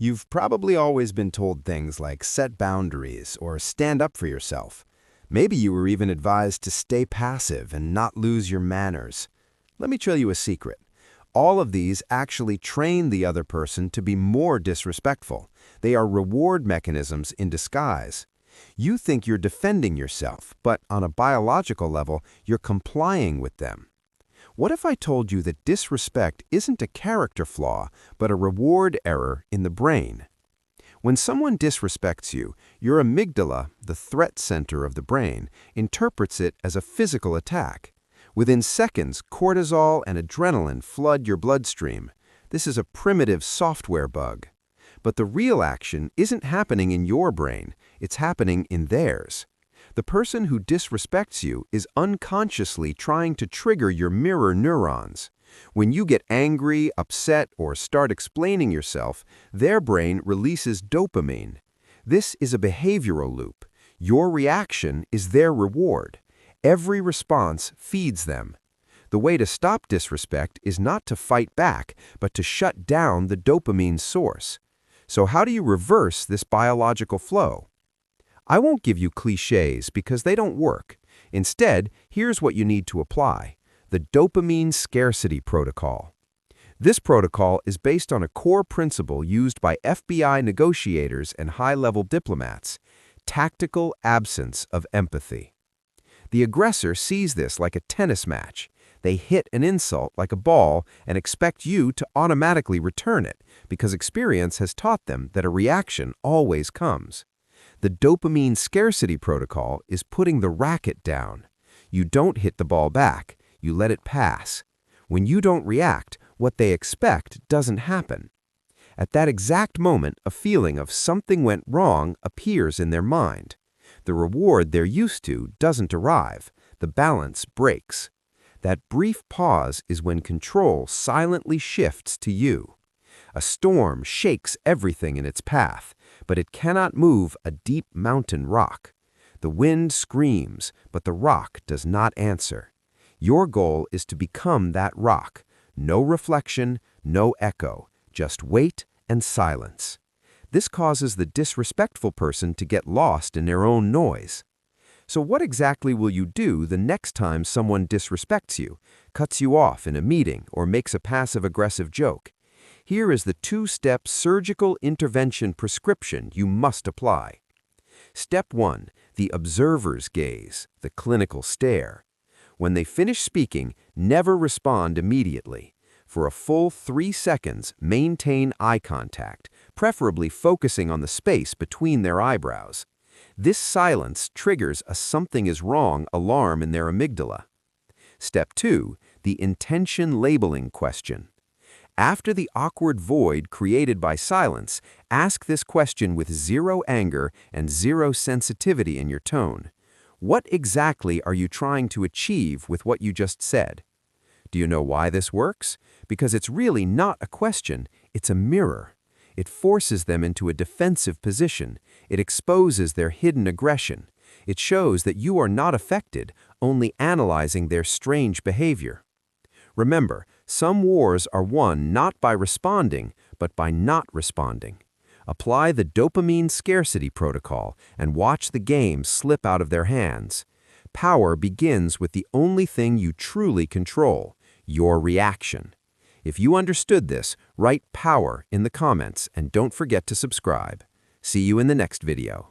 You've probably always been told things like set boundaries or stand up for yourself. Maybe you were even advised to stay passive and not lose your manners. Let me tell you a secret. All of these actually train the other person to be more disrespectful. They are reward mechanisms in disguise. You think you're defending yourself, but on a biological level, you're complying with them. What if I told you that disrespect isn't a character flaw, but a reward error in the brain? When someone disrespects you, your amygdala, the threat center of the brain, interprets it as a physical attack. Within seconds, cortisol and adrenaline flood your bloodstream. This is a primitive software bug. But the real action isn't happening in your brain, it's happening in theirs. The person who disrespects you is unconsciously trying to trigger your mirror neurons. When you get angry, upset, or start explaining yourself, their brain releases dopamine. This is a behavioral loop. Your reaction is their reward. Every response feeds them. The way to stop disrespect is not to fight back, but to shut down the dopamine source. So how do you reverse this biological flow? I won't give you cliches because they don't work. Instead, here's what you need to apply: the Dopamine Scarcity Protocol. This protocol is based on a core principle used by FBI negotiators and high-level diplomats: tactical absence of empathy. The aggressor sees this like a tennis match. They hit an insult like a ball and expect you to automatically return it because experience has taught them that a reaction always comes. The Dopamine Scarcity Protocol is putting the racket down. You don't hit the ball back, you let it pass. When you don't react, what they expect doesn't happen. At that exact moment, a feeling of something went wrong appears in their mind. The reward they're used to doesn't arrive. The balance breaks. That brief pause is when control silently shifts to you. A storm shakes everything in its path, but it cannot move a deep mountain rock. The wind screams, but the rock does not answer. Your goal is to become that rock. No reflection, no echo, just weight and silence. This causes the disrespectful person to get lost in their own noise. So what exactly will you do the next time someone disrespects you, cuts you off in a meeting, or makes a passive-aggressive joke? Here is the two-step surgical intervention prescription you must apply. Step 1, the observer's gaze, the clinical stare. When they finish speaking, never respond immediately. For a full 3 seconds, maintain eye contact, preferably focusing on the space between their eyebrows. This silence triggers a something is wrong alarm in their amygdala. Step 2, the intention labeling question. After the awkward void created by silence, ask this question with zero anger and zero sensitivity in your tone. What exactly are you trying to achieve with what you just said? Do you know why this works? Because it's really not a question, it's a mirror. It forces them into a defensive position. It exposes their hidden aggression. It shows that you are not affected, only analyzing their strange behavior. Remember, some wars are won not by responding, but by not responding. Apply the Dopamine Scarcity Protocol and watch the game slip out of their hands. Power begins with the only thing you truly control: your reaction. If you understood this, write power in the comments and don't forget to subscribe. See you in the next video.